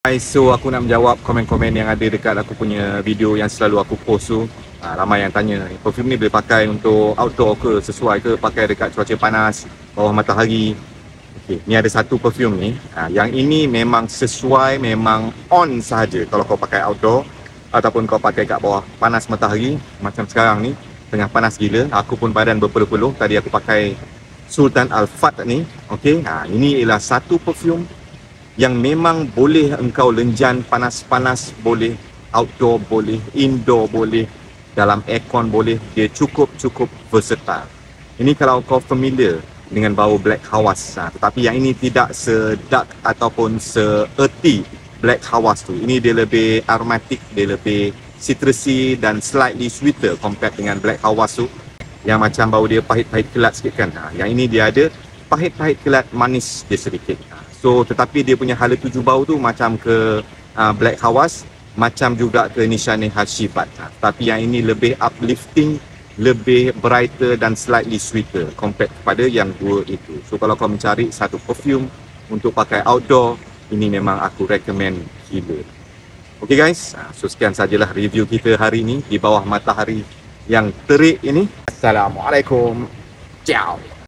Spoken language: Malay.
So aku nak menjawab komen-komen yang ada dekat aku punya video yang selalu aku post tu. Ramai yang tanya, perfume ni boleh pakai untuk outdoor ke, sesuai ke pakai dekat cuaca panas, bawah matahari. Okay, ni ada satu perfume ni. Yang ini memang sesuai, memang on sahaja kalau kau pakai outdoor ataupun kau pakai kat bawah panas matahari. Macam sekarang ni, tengah panas gila. Aku pun badan berpeluh-peluh. Tadi aku pakai Sultan Al-Fat ni. Okay, ini ialah satu perfume yang memang boleh engkau lenjan panas-panas, boleh outdoor, boleh indoor, boleh dalam aircon, boleh. Dia cukup versatile. Ini kalau kau familiar dengan bau Black Hawas, tetapi yang ini tidak se-dark ataupun se-earthy Black Hawas tu. Ini dia lebih aromatic, dia lebih citrusy dan slightly sweeter compared dengan Black Hawas tu yang macam bau dia pahit-pahit kelat sikit kan. Yang ini dia ada pahit-pahit kelat, manis dia sedikit. So tetapi dia punya hala tuju bau tu macam ke Black Hawas, macam juga ke Nishane Hashibat. Tapi yang ini lebih uplifting, lebih brighter dan slightly sweeter compared kepada yang dua itu. So kalau kau mencari satu perfume untuk pakai outdoor, ini memang aku recommend gila. Okay guys, so sekian sajalah review kita hari ini di bawah matahari yang terik ini. Assalamualaikum. Ciao.